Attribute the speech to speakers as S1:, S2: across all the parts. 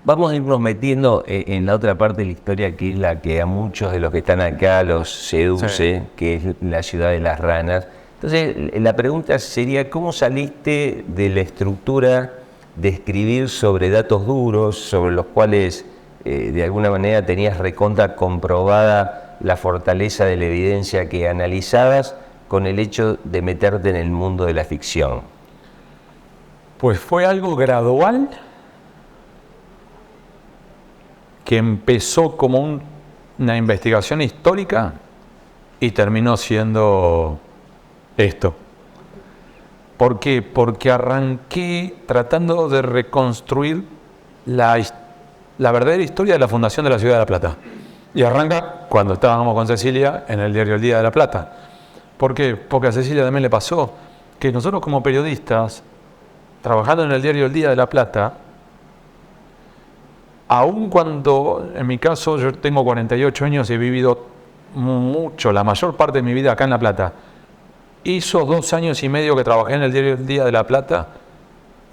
S1: Vamos a irnos metiendo en la otra parte de la historia, que es la que a muchos de los que están acá los seduce,
S2: Sí.
S1: que es la ciudad de las ranas. Entonces, la pregunta sería, ¿cómo saliste de la estructura de escribir sobre datos duros, sobre los cuales de alguna manera tenías recontra comprobada la fortaleza de la evidencia que analizabas, con el hecho de meterte en el mundo de la ficción?
S2: Pues fue algo gradual que empezó como una investigación histórica y terminó siendo esto. ¿Por qué? Porque arranqué tratando de reconstruir la verdadera historia de la fundación de la ciudad de La Plata. Y arranca cuando estábamos con Cecilia en el diario El Día de La Plata. ¿Por qué? Porque a Cecilia también le pasó que nosotros como periodistas, trabajando en el diario El Día de La Plata, aun cuando, en mi caso, yo tengo 48 años y he vivido mucho, la mayor parte de mi vida acá en La Plata, esos 2 años y medio que trabajé en el diario El Día de La Plata,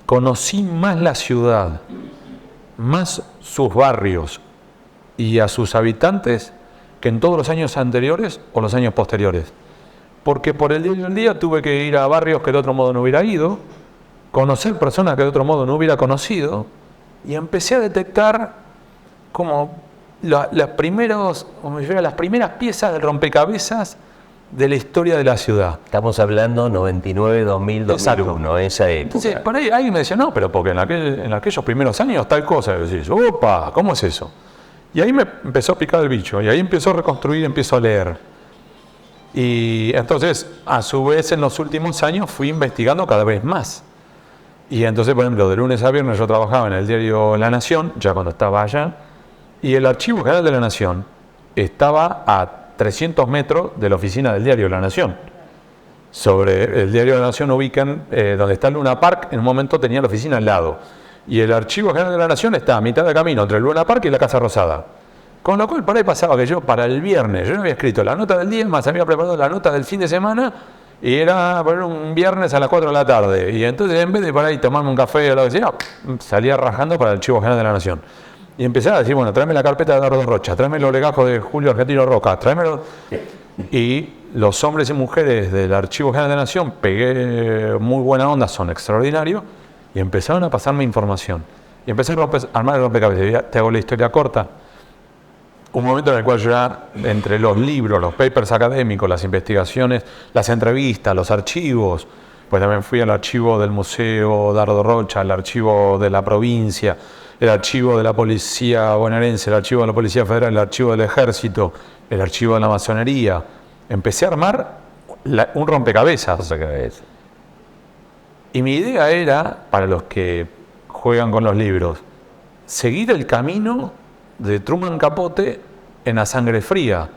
S2: conocí más la ciudad, más sus barrios y a sus habitantes que en todos los años anteriores o los años posteriores. Porque por el diario El Día tuve que ir a barrios que de otro modo no hubiera ido, conocer personas que de otro modo no hubiera conocido, y empecé a detectar como las primeras piezas del rompecabezas de la historia de la ciudad.
S1: Estamos hablando 99, 2000, 2001, esa época.
S2: Entonces, por ahí alguien me decía, no, pero porque en aquellos primeros años tal cosa. Y decís, opa, ¿cómo es eso? Y ahí me empezó a picar el bicho, y ahí empezó a reconstruir, empiezo a leer. Y entonces, a su vez, en los últimos años fui investigando cada vez más. Y entonces, por ejemplo, de lunes a viernes yo trabajaba en el diario La Nación, ya cuando estaba allá, y el Archivo General de la Nación estaba a 300 metros de la oficina del diario La Nación. Sobre el diario La Nación ubican donde está el Luna Park, en un momento tenía la oficina al lado. Y el Archivo General de la Nación está a mitad de camino entre el Luna Park y la Casa Rosada. Con lo cual, por ahí pasaba que yo, para el viernes, yo no había escrito la nota del día, más había preparado la nota del fin de semana, y era por un viernes a las 4 de la tarde. Y entonces, en vez de por ahí tomarme un café o lo que sea, salía rajando para el Archivo General de la Nación. Y empezaba a decir, bueno, tráeme la carpeta de Eduardo Rocha, tráeme los legajos de Julio Argentino Roca, tráemelo. Y los hombres y mujeres del Archivo General de la Nación, pegué muy buena onda, son extraordinarios, y empezaron a pasarme información. Y empecé a armar el rompecabezas. Ya te hago la historia corta. Un momento en el cual yo ya, entre los libros, los papers académicos, las investigaciones, las entrevistas, los archivos, pues también fui al archivo del Museo Dardo Rocha, al archivo de la provincia, el archivo de la Policía Bonaerense, el archivo de la Policía Federal, el archivo del Ejército, el archivo de la Masonería. Empecé a armar un rompecabezas. Y mi idea era, para los que juegan con los libros, seguir el camino de Truman Capote en A Sangre Fría,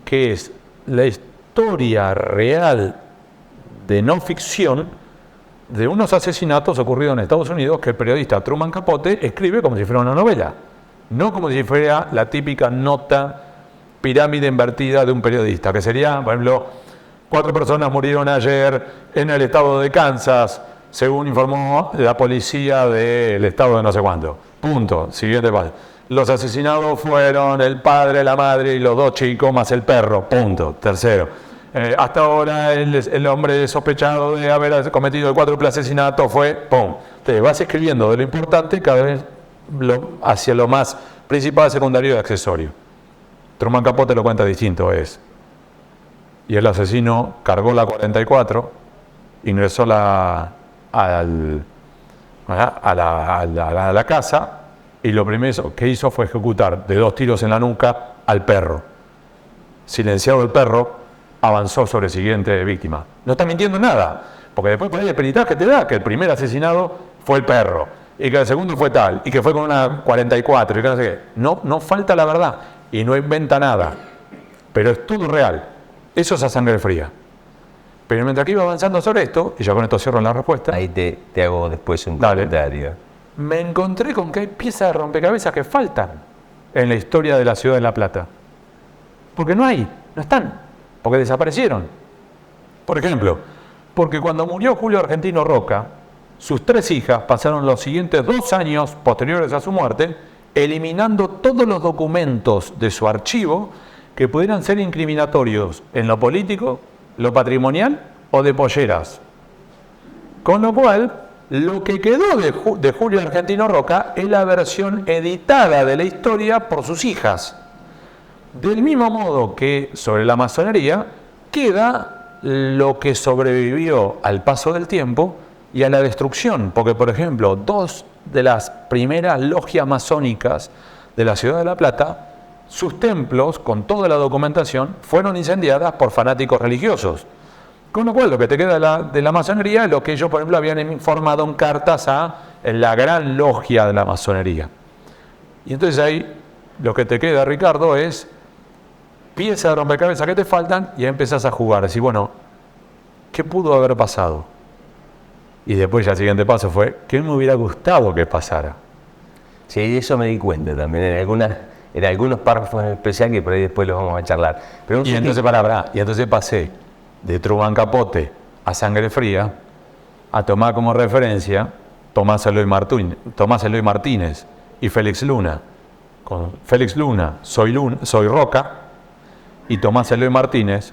S2: que es la historia real de no ficción de unos asesinatos ocurridos en Estados Unidos que el periodista Truman Capote escribe como si fuera una novela, no como si fuera la típica nota pirámide invertida de un periodista, que sería, por ejemplo, 4 personas murieron ayer en el estado de Kansas, según informó la policía del estado de no sé cuánto. Punto. Siguiente paso. Los asesinados fueron el padre, la madre y los 2 chicos más el perro. Punto. Tercero. Hasta ahora el hombre sospechado de haber cometido el cuádruple asesinato fue... ¡Pum! Te vas escribiendo de lo importante cada vez hacia lo más principal, secundario y accesorio. Truman Capote lo cuenta distinto, y el asesino cargó la 44, ingresó a la casa, y lo primero que hizo fue ejecutar de 2 tiros en la nuca al perro. Silenciado el perro, avanzó sobre la siguiente víctima. No está mintiendo nada, porque después por ahí el peritaje te da que el primer asesinado fue el perro, y que el segundo fue tal, y que fue con una 44, y que no sé qué. No falta la verdad, y no inventa nada, pero es todo real. Eso es A Sangre Fría. Pero mientras que iba avanzando sobre esto, y ya con esto cierro la respuesta,
S1: Ahí te hago después un comentario.
S2: me encontré con que hay piezas de rompecabezas que faltan en la historia de la ciudad de La Plata. Porque no están, porque desaparecieron. Por ejemplo, porque cuando murió Julio Argentino Roca, sus 3 hijas pasaron los siguientes 2 años posteriores a su muerte eliminando todos los documentos de su archivo que pudieran ser incriminatorios en lo político, lo patrimonial o de polleras. Con lo cual, lo que quedó de Julio Argentino Roca es la versión editada de la historia por sus hijas. Del mismo modo que sobre la masonería queda lo que sobrevivió al paso del tiempo y a la destrucción, porque por ejemplo, 2 de las primeras logias masónicas de la ciudad de La Plata, sus templos, con toda la documentación, fueron incendiadas por fanáticos religiosos. Con lo cual, lo que te queda de la masonería es lo que ellos, por ejemplo, habían informado en cartas a la gran logia de la masonería. Y entonces ahí, lo que te queda, Ricardo, es piezas de rompecabezas que te faltan y ahí empezás a jugar. Decís, bueno, ¿qué pudo haber pasado? Y después ya el siguiente paso fue, ¿qué me hubiera gustado que pasara?
S1: Sí, de eso me di cuenta también, en algunos párrafos en especial que por ahí después los vamos a charlar. Pero
S2: Y entonces pasé de Truman Capote a Sangre Fría a tomar como referencia Tomás Eloy Martínez y Félix Luna. Con Félix Luna, Soy Roca, y Tomás Eloy Martínez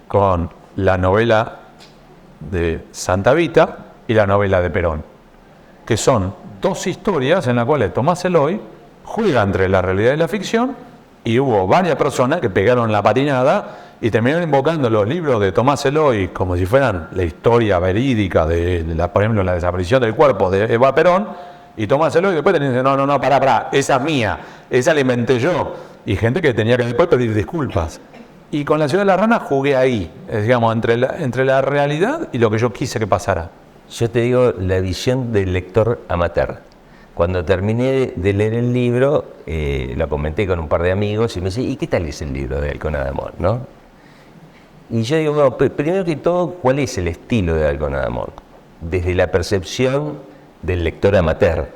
S2: con la novela de Santa Vita y la novela de Perón, que son 2 historias en las cuales Tomás Eloy juega entre la realidad y la ficción, y hubo varias personas que pegaron la patinada y terminaron invocando los libros de Tomás Eloy como si fueran la historia verídica por ejemplo, la desaparición del cuerpo de Eva Perón, y Tomás Eloy después dice, no, pará, esa es mía, esa la inventé yo, y gente que tenía que después pedir disculpas. Y con La ciudad de la rana jugué ahí, digamos, entre la realidad y lo que yo quise que pasara.
S1: Yo te digo la visión del lector amateur. Cuando terminé de leer el libro, lo comenté con un par de amigos y me decían, ¿y qué tal es el libro de Halcona de Amor, no? Y yo digo, bueno, primero que todo, ¿cuál es el estilo de Halcona de Amor? Desde la percepción del lector amateur.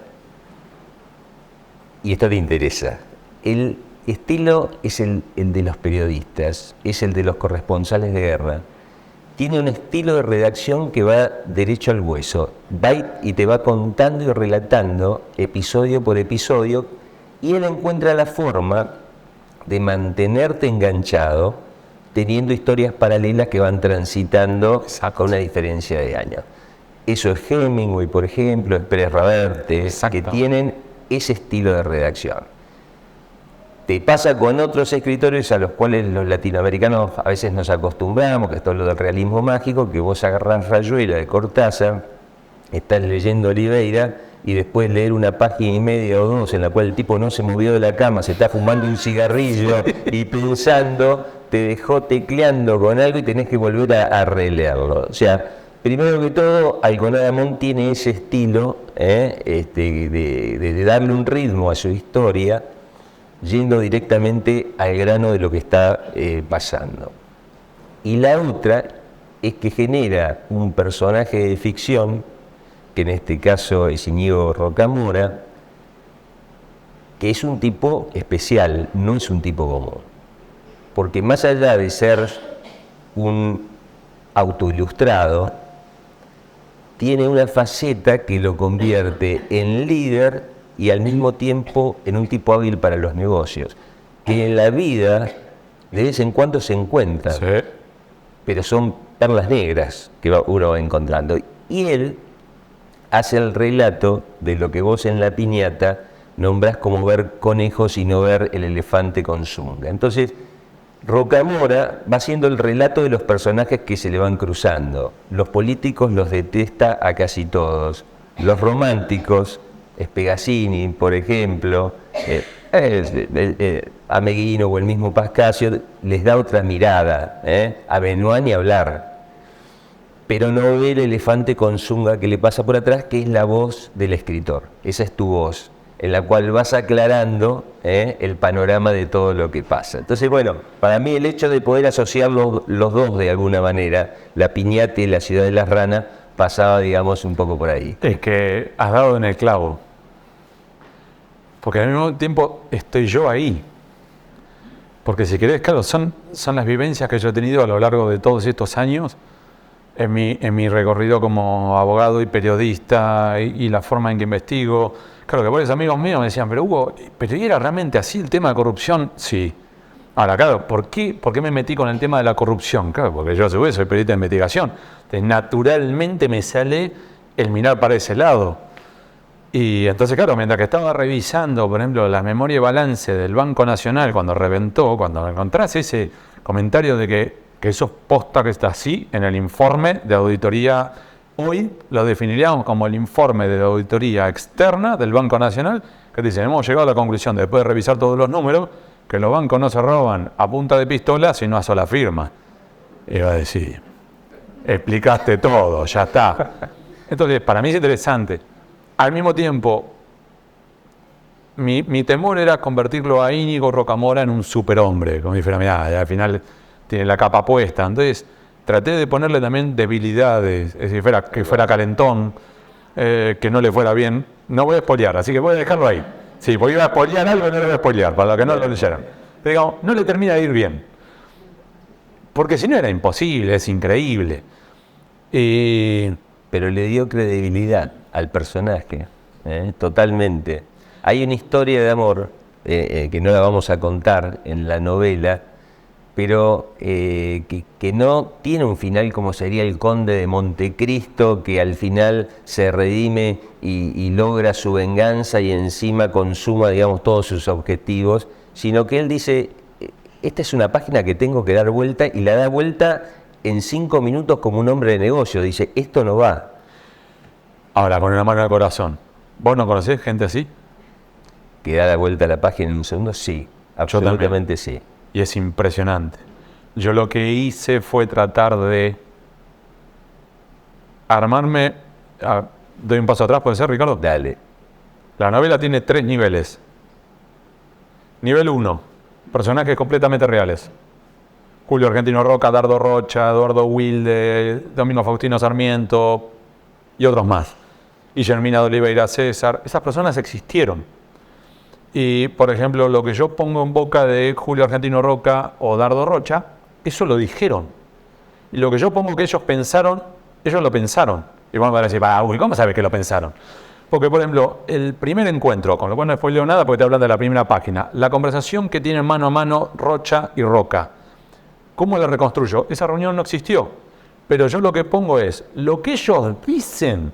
S1: Y esto te interesa. El estilo es el de los periodistas, es el de los corresponsales de guerra. Tiene un estilo de redacción que va derecho al hueso. Va y te va contando y relatando episodio por episodio, y él encuentra la forma de mantenerte enganchado teniendo historias paralelas que van transitando con una diferencia de años. Eso es Hemingway, por ejemplo, es Pérez Reverte, que tienen ese estilo de redacción. Te pasa con otros escritores a los cuales los latinoamericanos a veces nos acostumbramos, que es todo lo del realismo mágico, que vos agarrás Rayuela de Cortázar, estás leyendo Oliveira, y después leer una página y media o 2 en la cual el tipo no se movió de la cama, se está fumando un cigarrillo y pensando, te dejó tecleando con algo y tenés que volver a releerlo. O sea, primero que todo, Halcona de Amor tiene ese estilo de darle un ritmo a su historia, yendo directamente al grano de lo que está pasando. Y la otra es que genera un personaje de ficción, que en este caso es Íñigo Rocamora, que es un tipo especial, no es un tipo común. Porque más allá de ser un autoilustrado, tiene una faceta que lo convierte en líder y al mismo tiempo en un tipo hábil para los negocios, que en la vida de vez en cuando se encuentran,
S2: Sí.
S1: pero son perlas negras que uno va encontrando. Y él hace el relato de lo que vos en La Piñata nombrás como ver conejos y no ver el elefante con zunga. Entonces, Rocamora va haciendo el relato de los personajes que se le van cruzando. Los políticos los detesta a casi todos. Los románticos, Spegazzini, por ejemplo, a Meguino o el mismo Pascasio, les da otra mirada, a Benoit ni hablar. Pero no ve el elefante con zunga que le pasa por atrás, que es la voz del escritor. Esa es tu voz, en la cual vas aclarando el panorama de todo lo que pasa. Entonces, bueno, para mí el hecho de poder asociar los dos de alguna manera, La Piñata y La ciudad de las ranas, pasaba, digamos, un poco por ahí.
S2: Es que has dado en el clavo. Porque al mismo tiempo estoy yo ahí. Porque si querés, claro, son las vivencias que yo he tenido a lo largo de todos estos años, en mi recorrido como abogado y periodista y la forma en que investigo. Claro que varios amigos míos me decían, pero Hugo, ¿pero era realmente así el tema de corrupción? Sí. Ahora, claro, ¿por qué me metí con el tema de la corrupción? Claro, porque yo a su vez soy periodista de investigación. Entonces, naturalmente me sale el mirar para ese lado. Y entonces, claro, mientras que estaba revisando, por ejemplo, la memoria y balance del Banco Nacional cuando reventó, cuando encontrás ese comentario de que eso es posta que está así en el informe de auditoría, hoy lo definiríamos como el informe de auditoría externa del Banco Nacional, que dice, hemos llegado a la conclusión, después de revisar todos los números, que los bancos no se roban a punta de pistola, sino a sola firma. Y va a decir, explicaste todo, ya está. Entonces, para mí es interesante. Al mismo tiempo, mi temor era convertirlo a Íñigo Rocamora en un superhombre, como dijera, mirá, al final tiene la capa puesta. Entonces, traté de ponerle también debilidades, es decir, que fuera calentón, que no le fuera bien. No voy a spoilear, así que voy a dejarlo ahí. Sí, porque iba a spoilear algo y no le voy a spoilear, para los que no lo leyeran. Pero digamos, no le termina de ir bien. Porque si no era imposible, es increíble.
S1: Pero le dio credibilidad al personaje, totalmente. Hay una historia de amor, que no la vamos a contar en la novela, pero que no tiene un final como sería el Conde de Montecristo, que al final se redime y logra su venganza y encima consuma, digamos, todos sus objetivos, sino que él dice, esta es una página que tengo que dar vuelta, y la da vuelta en 5 minutos como un hombre de negocio. Dice, esto no va.
S2: Ahora, con una mano al corazón, ¿vos no conocés gente así?
S1: ¿Que da la vuelta a la página en un segundo? Sí, absolutamente sí.
S2: Y es impresionante. Yo lo que hice fue tratar de armarme... ¿Doy un paso atrás, puede ser, Ricardo?
S1: Dale.
S2: La novela tiene 3 niveles. Nivel 1, personajes completamente reales. Julio Argentino Roca, Dardo Rocha, Eduardo Wilde, Domingo Faustino Sarmiento y otros más. Guillermina de Oliveira César. Esas personas existieron. Y, por ejemplo, lo que yo pongo en boca de Julio Argentino Roca o Dardo Rocha, eso lo dijeron. Y lo que yo pongo que ellos pensaron, ellos lo pensaron. Y vamos a decir, uy, ¿cómo sabes que lo pensaron? Porque, por ejemplo, el primer encuentro, con lo cual no spoileo nada porque te hablan de la primera página, la conversación que tienen mano a mano Rocha y Roca, ¿cómo la reconstruyo? Esa reunión no existió. Pero yo lo que pongo es, lo que ellos dicen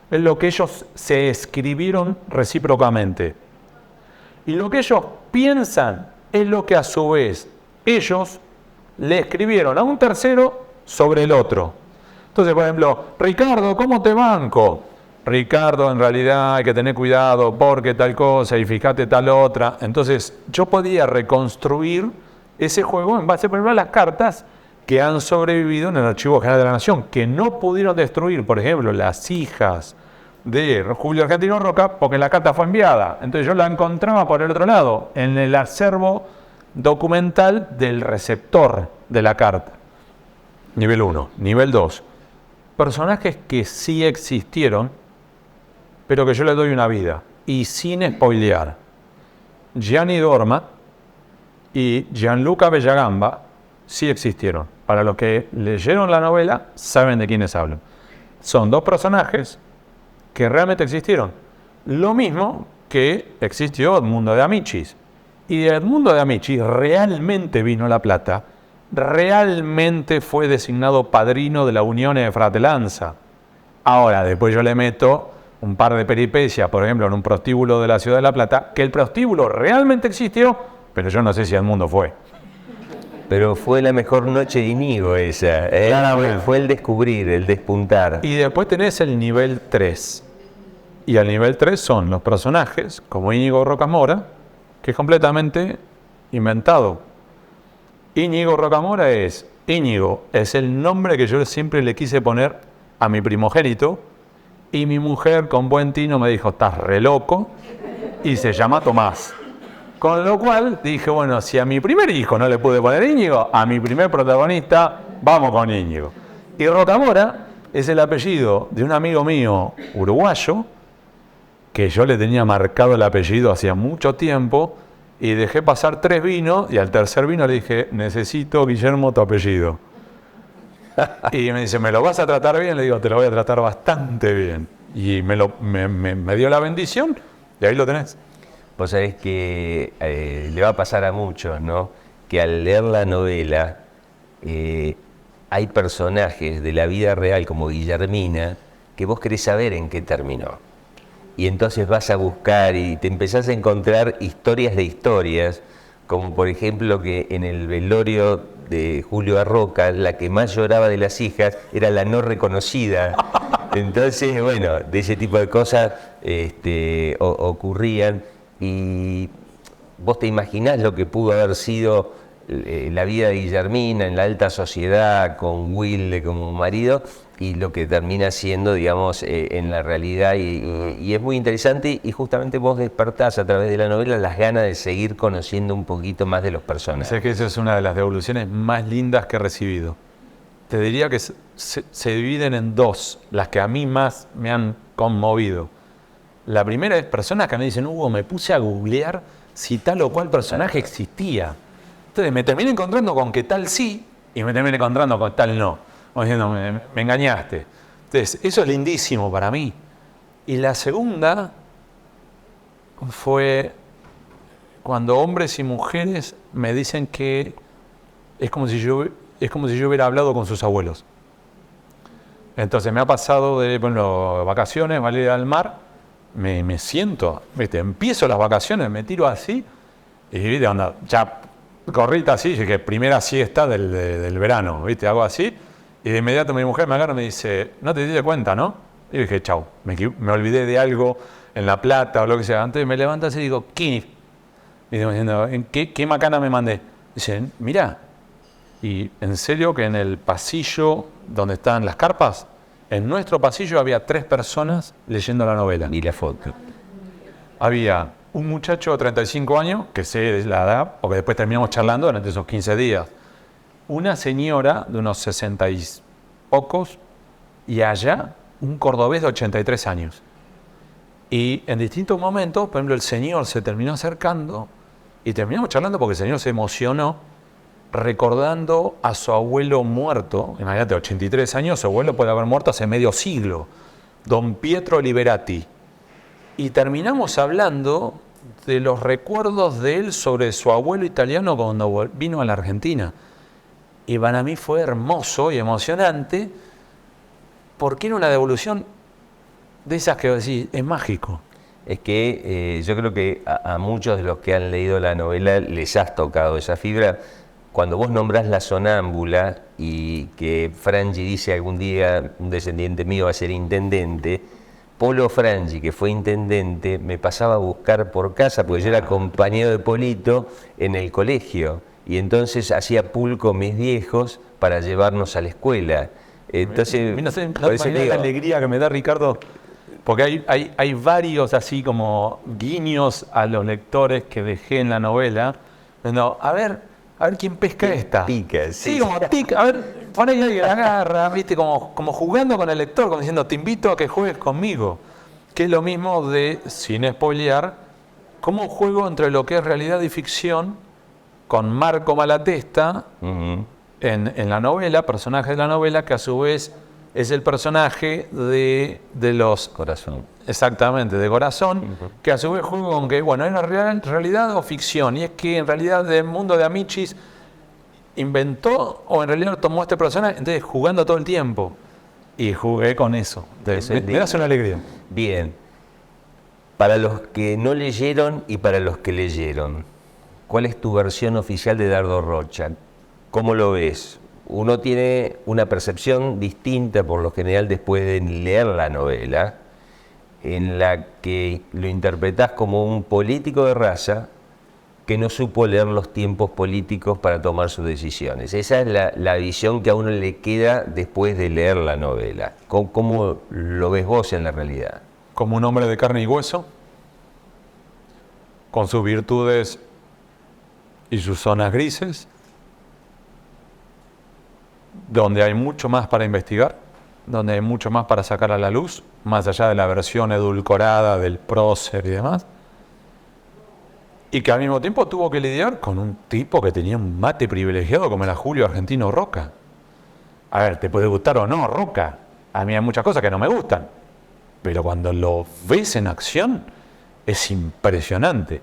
S2: es lo que ellos se escribieron recíprocamente. Y lo que ellos piensan es lo que a su vez ellos le escribieron a un tercero sobre el otro. Entonces, por ejemplo, Ricardo, ¿cómo te banco? Ricardo, en realidad hay que tener cuidado porque tal cosa y fíjate tal otra. Entonces, yo podía reconstruir ese juego en base, por ejemplo, a las cartas que han sobrevivido en el Archivo General de la Nación, que no pudieron destruir, por ejemplo, las hijas de Julio Argentino Roca, porque la carta fue enviada. Entonces yo la encontraba por el otro lado, en el acervo documental del receptor de la carta. Nivel 1. Nivel 2. Personajes que sí existieron, pero que yo les doy una vida. Y sin spoilear. Gianni Dorma y Gianluca Bellagamba sí existieron. Para los que leyeron la novela, saben de quiénes hablo. Son 2 personajes que realmente existieron. Lo mismo que existió Edmundo de Amicis. Y de Edmundo de Amicis realmente vino la plata, realmente fue designado padrino de la Unión de Fratelanza. Ahora, después yo le meto un par de peripecias, por ejemplo, en un prostíbulo de la Ciudad de La Plata, que el prostíbulo realmente existió, pero yo no sé si Edmundo fue.
S1: Pero fue la mejor noche de Íñigo esa. Fue el descubrir, el despuntar.
S2: Y después tenés el nivel 3. Y el nivel 3 son los personajes, como Íñigo Rocamora, que es completamente inventado. Íñigo Rocamora es... Íñigo es el nombre que yo siempre le quise poner a mi primogénito. Y mi mujer, con buen tino, me dijo, estás re loco. Y se llama Tomás. Con lo cual dije, bueno, si a mi primer hijo no le pude poner Íñigo, a mi primer protagonista, vamos con Íñigo. Y Rocamora es el apellido de un amigo mío uruguayo, que yo le tenía marcado el apellido hacía mucho tiempo, y dejé pasar 3 vinos, y al tercer vino le dije, necesito, Guillermo, tu apellido. Y me dice, ¿me lo vas a tratar bien? Le digo, te lo voy a tratar bastante bien. Y me dio la bendición y ahí lo tenés.
S1: Vos sabés que le va a pasar a muchos, ¿no? Que al leer la novela hay personajes de la vida real como Guillermina que vos querés saber en qué terminó. Y entonces vas a buscar y te empezás a encontrar historias de historias, como por ejemplo que en el velorio de Julio Arroca, la que más lloraba de las hijas era la no reconocida. Entonces, bueno, de ese tipo de cosas ocurrían. Y vos te imaginás lo que pudo haber sido la vida de Guillermina en la alta sociedad, con Wilde como marido, y lo que termina siendo, digamos, en la realidad. Y es muy interesante, y justamente vos despertás a través de la novela las ganas de seguir conociendo un poquito más de los personajes.
S2: Sé que esa es una de las devoluciones más lindas que he recibido. Te diría que se dividen en dos, las que a mí más me han conmovido. La primera es personas que me dicen, Hugo, me puse a googlear si tal o cual personaje existía. Entonces me terminé encontrando con que tal sí y me terminé encontrando con tal no. Como diciendo, me engañaste. Entonces, eso es lindísimo para mí. Y la segunda fue cuando hombres y mujeres me dicen que es como si yo hubiera hablado con sus abuelos. Entonces me ha pasado de, bueno, vacaciones, salir al mar, me siento, ¿viste? Empiezo las vacaciones, me tiro así y ¿viste? Anda, ya corrita así, que primera siesta del verano, ¿viste? Hago así y de inmediato mi mujer me agarra y me dice, no te diste cuenta, ¿no? Y dije, chau, me olvidé de algo en La Plata o lo que sea. Antes me levanto así y digo, ¿qué? Y digo, ¿en qué macana me mandé? Dice, mirá. Y en serio que en el pasillo donde están las carpas, en nuestro pasillo había 3 personas leyendo la novela.
S1: Y la foto.
S2: Había un muchacho de 35 años, que sé de la edad, porque después terminamos charlando durante esos 15 días. Una señora de unos 60 y pocos, y allá un cordobés de 83 años. Y en distintos momentos, por ejemplo, el señor se terminó acercando y terminamos charlando porque el señor se emocionó recordando a su abuelo muerto. Imagínate, 83 años, su abuelo puede haber muerto hace medio siglo, don Pietro Liberati. Y terminamos hablando de los recuerdos de él sobre su abuelo italiano cuando vino a la Argentina. Y para mí fue hermoso y emocionante porque era una devolución de esas que decís, es mágico.
S1: Es que yo creo que a muchos de los que han leído la novela les has tocado esa fibra. Cuando vos nombrás La Sonámbula y que Frangi dice algún día un descendiente mío va a ser intendente, Polo Frangi, que fue intendente, me pasaba a buscar por casa porque yo era compañero de Polito en el colegio y entonces hacía pool con mis viejos para llevarnos a la escuela. Entonces,
S2: no sé la alegría que me da, Ricardo, porque hay varios así como guiños a los lectores que dejé en la novela. No, a ver quién pesca esta.
S1: Pica,
S2: sí, como tic, a ver, pon ahí alguien la agarra, ¿viste? Como jugando con el lector, como diciendo, te invito a que juegues conmigo. Que es lo mismo de, sin spoilear, cómo juego entre lo que es realidad y ficción con Marco Malatesta en la novela, personaje de la novela, que a su vez es el personaje de los...
S1: Corazón.
S2: Exactamente, de Corazón, que a su vez juega con que, bueno, ¿era realidad o ficción? Y es que en realidad el mundo de Amichis inventó o en realidad tomó este personaje, entonces jugando todo el tiempo. Y jugué con eso. Entonces, me das una alegría.
S1: Bien. Para los que no leyeron y para los que leyeron, ¿cuál es tu versión oficial de Dardo Rocha? ¿Cómo lo ves? Uno tiene una percepción distinta por lo general después de leer la novela, en la que lo interpretás como un político de raza que no supo leer los tiempos políticos para tomar sus decisiones. Esa es la visión que a uno le queda después de leer la novela. ¿Cómo lo ves vos en la realidad?
S2: Como un hombre de carne y hueso, con sus virtudes y sus zonas grises, donde hay mucho más para investigar, donde hay mucho más para sacar a la luz, más allá de la versión edulcorada del prócer y demás, y que al mismo tiempo tuvo que lidiar con un tipo que tenía un mate privilegiado como era Julio Argentino Roca. A ver, te puede gustar o no Roca. A mí hay muchas cosas que no me gustan. Pero cuando lo ves en acción, es impresionante.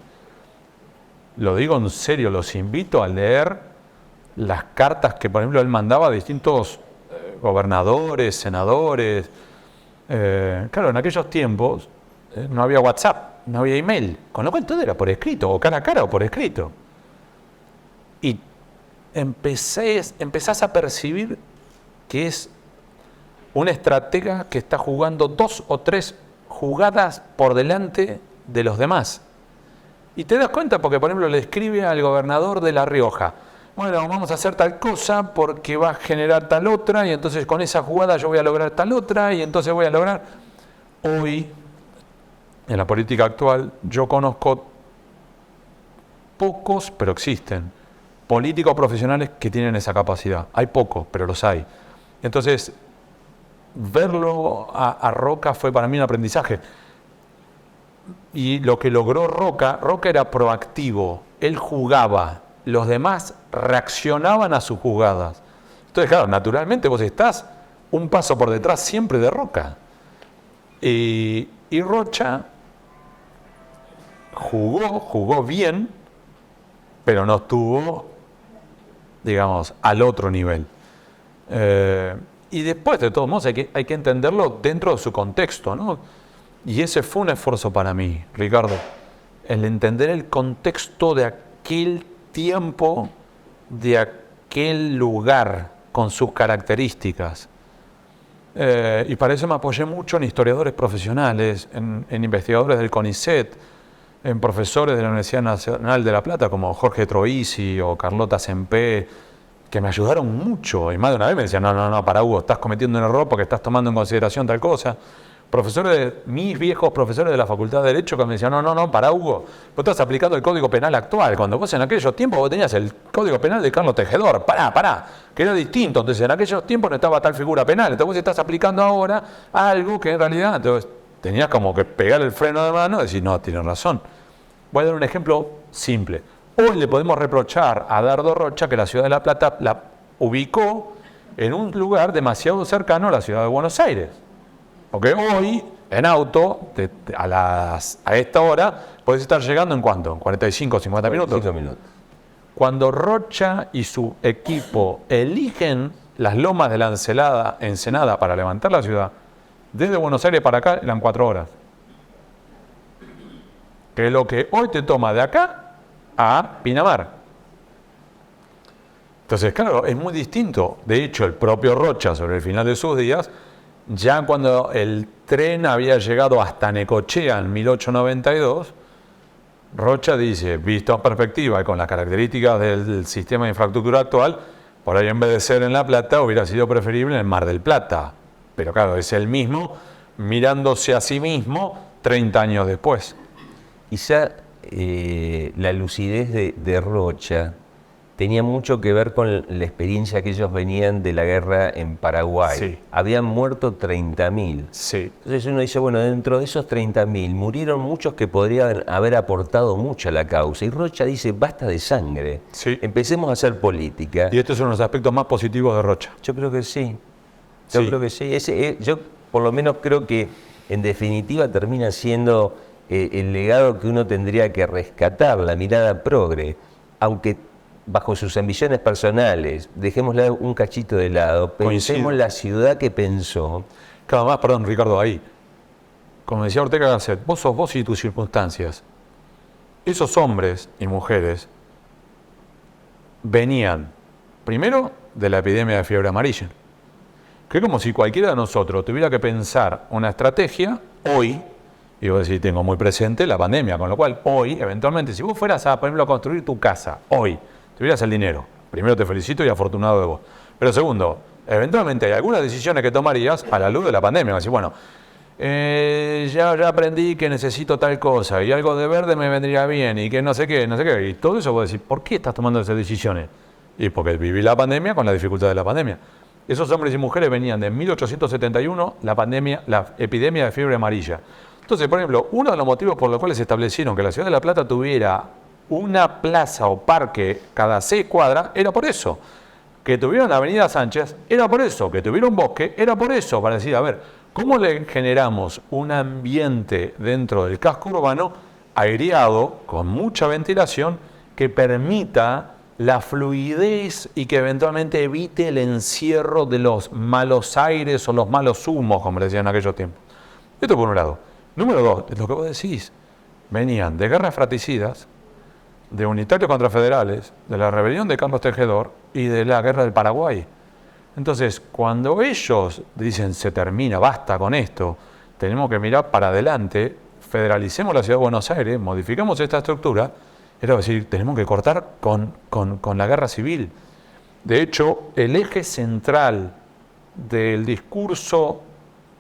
S2: Lo digo en serio, los invito a leer las cartas que, por ejemplo, él mandaba a distintos gobernadores, senadores. Claro, en aquellos tiempos no había WhatsApp, no había email, con lo cual todo era por escrito, o cara a cara o por escrito. Y empezás a percibir que es un estratega que está jugando 2 o 3 jugadas por delante de los demás. Y te das cuenta porque, por ejemplo, le escribe al gobernador de La Rioja: bueno, vamos a hacer tal cosa porque va a generar tal otra, y entonces con esa jugada yo voy a lograr tal otra, y entonces voy a lograr... Hoy, en la política actual, yo conozco pocos, pero existen, políticos profesionales que tienen esa capacidad. Hay pocos, pero los hay. Entonces, verlo a Roca fue para mí un aprendizaje. Y lo que logró Roca era proactivo, él jugaba, los demás reaccionaban a sus jugadas. Entonces, claro, naturalmente vos estás un paso por detrás siempre de Roca. Y Rocha jugó bien, pero no estuvo, digamos, al otro nivel. Y después, de todos modos, hay que entenderlo dentro de su contexto, ¿no? Y ese fue un esfuerzo para mí, Ricardo, el entender el contexto de aquel tiempo, de aquel lugar, con sus características. Y para eso me apoyé mucho en historiadores profesionales, en investigadores del CONICET, en profesores de la Universidad Nacional de La Plata, como Jorge Troisi o Carlota Sempé, que me ayudaron mucho. Y más de una vez me decían: no, para Hugo, estás cometiendo un error porque estás tomando en consideración tal cosa. Mis viejos profesores de la Facultad de Derecho que me decían: no, para Hugo, vos estás aplicando el Código Penal actual, cuando vos en aquellos tiempos vos tenías el Código Penal de Carlos Tejedor, pará, que era distinto, entonces en aquellos tiempos no estaba tal figura penal, entonces vos estás aplicando ahora algo que en realidad, entonces tenías como que pegar el freno de mano y decir: no, tienes razón. Voy a dar un ejemplo simple. Hoy le podemos reprochar a Dardo Rocha que la ciudad de La Plata la ubicó en un lugar demasiado cercano a la ciudad de Buenos Aires. Porque hoy, en auto, a esta hora, podés estar llegando ¿en cuánto? ¿45, 50 minutos?
S1: 45 minutos.
S2: Cuando Rocha y su equipo eligen las lomas de la Ensenada para levantar la ciudad, desde Buenos Aires para acá eran 4 horas. Que es lo que hoy te toma de acá a Pinamar. Entonces, claro, es muy distinto. De hecho, el propio Rocha, sobre el final de sus días, ya cuando el tren había llegado hasta Necochea en 1892, Rocha dice: visto en perspectiva y con las características del sistema de infraestructura actual, por ahí en vez de ser en La Plata, hubiera sido preferible en el Mar del Plata. Pero claro, es el mismo mirándose a sí mismo 30 años después.
S1: Quizá la lucidez de Rocha tenía mucho que ver con la experiencia que ellos venían de la guerra en Paraguay.
S2: Sí.
S1: Habían muerto 30.000.
S2: Sí.
S1: Entonces uno dice: bueno, dentro de esos 30.000 murieron muchos que podrían haber aportado mucho a la causa. Y Rocha dice: basta de sangre,
S2: Sí.
S1: empecemos a hacer política.
S2: Y estos son los aspectos más positivos de Rocha.
S1: Yo creo que sí. Yo
S2: Sí.
S1: creo que sí. Yo por lo menos creo que en definitiva termina siendo el legado que uno tendría que rescatar, la mirada progre, aunque bajo sus ambiciones personales, dejémosla un cachito de lado, pensemos
S2: Coincido.
S1: la ciudad que pensó.
S2: Cada más, perdón, Ricardo, ahí. Como decía Ortega Gasset, vos sos vos y tus circunstancias. Esos hombres y mujeres venían, primero, de la epidemia de fiebre amarilla. Que es como si cualquiera de nosotros tuviera que pensar una estrategia hoy, y vos decís: tengo muy presente la pandemia, con lo cual hoy, eventualmente, si vos fueras a, por ejemplo, a construir tu casa, hoy, tuvieras el dinero, primero te felicito y afortunado de vos. Pero segundo, eventualmente hay algunas decisiones que tomarías a la luz de la pandemia. Vas a decir: bueno, ya aprendí que necesito tal cosa, y algo de verde me vendría bien, y que no sé qué, y todo eso vos decís: ¿por qué estás tomando esas decisiones? Y porque viví la pandemia con la dificultad de la pandemia. Esos hombres y mujeres venían de 1871, la epidemia de fiebre amarilla. Entonces, por ejemplo, uno de los motivos por los cuales se establecieron que la ciudad de La Plata tuviera una plaza o parque cada 6 cuadras era por eso. que tuvieron la Avenida Sánchez, era por eso, que tuvieron bosque, era por eso, para decir, a ver, ¿cómo le generamos un ambiente dentro del casco urbano aireado, con mucha ventilación, que permita la fluidez y que eventualmente evite el encierro de los malos aires o los malos humos, como le decían en aquellos tiempos? Esto por un lado. Número dos, es lo que vos decís. Venían de guerras fratricidas, de unitarios contra federales, de la rebelión de Carlos Tejedor y de la guerra del Paraguay. Entonces, cuando ellos dicen se termina, basta con esto, tenemos que mirar para adelante, federalicemos la ciudad de Buenos Aires, modificamos esta estructura, era decir, tenemos que cortar con la guerra civil. De hecho, el eje central del discurso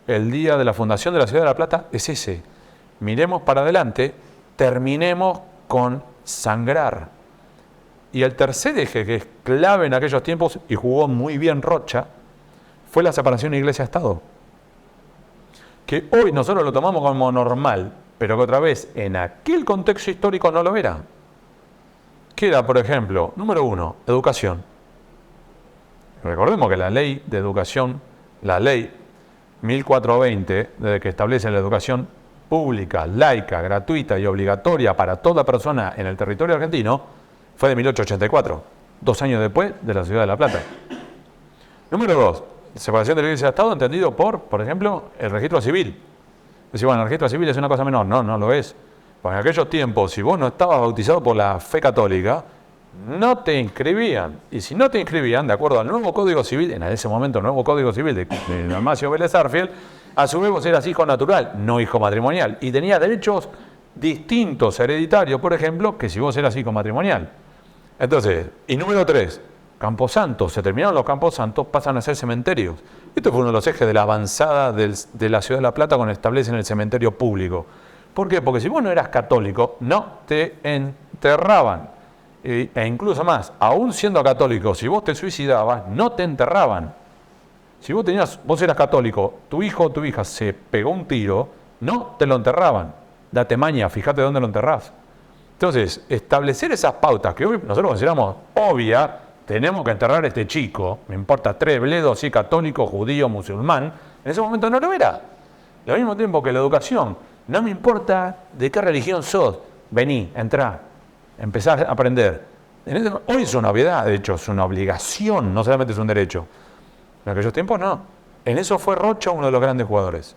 S2: el día de la fundación de la ciudad de La Plata es ese. Miremos para adelante, terminemos con sangrar. Y el tercer eje, que es clave en aquellos tiempos y jugó muy bien Rocha, fue la separación Iglesia-Estado. Que hoy nosotros lo tomamos como normal, pero que otra vez en aquel contexto histórico no lo era. ¿Qué era, por ejemplo? Número uno, educación. Recordemos que la ley de educación, la ley 1420, desde que establece la educación pública, laica, gratuita y obligatoria para toda persona en el territorio argentino, fue de 1884, 2 años después de la ciudad de La Plata. Número dos, separación de la Iglesia de Estado entendido por ejemplo, el registro civil. Decir, bueno, el registro civil es una cosa menor. No, no lo es. Porque en aquellos tiempos, si vos no estabas bautizado por la fe católica, no te inscribían. Y si no te inscribían, de acuerdo al nuevo Código Civil, en ese momento el nuevo Código Civil de Dalmacio Vélez Arfiel, a su vez vos eras hijo natural, no hijo matrimonial. Y tenías derechos distintos, hereditarios, por ejemplo, que si vos eras hijo matrimonial. Entonces, y número tres, Camposantos. Se terminaron los Camposantos, pasan a ser cementerios. Esto fue uno de los ejes de la avanzada de la ciudad de La Plata cuando establecen el cementerio público. ¿Por qué? Porque si vos no eras católico, no te enterraban. E incluso más, aún siendo católico, si vos te suicidabas, no te enterraban. Si vos eras católico, tu hijo o tu hija se pegó un tiro, no te lo enterraban. Date maña, fíjate dónde lo enterrás. Entonces, establecer esas pautas que hoy nosotros consideramos obvias, tenemos que enterrar a este chico, me importa 3 bledos, si católico, judío, musulmán, en ese momento no lo era. Al mismo tiempo que la educación, no me importa de qué religión sos, vení, entrá, empezá a aprender. Hoy es una obviedad, de hecho, es una obligación, no solamente es un derecho. En aquellos tiempos no. En eso fue Rocha uno de los grandes jugadores.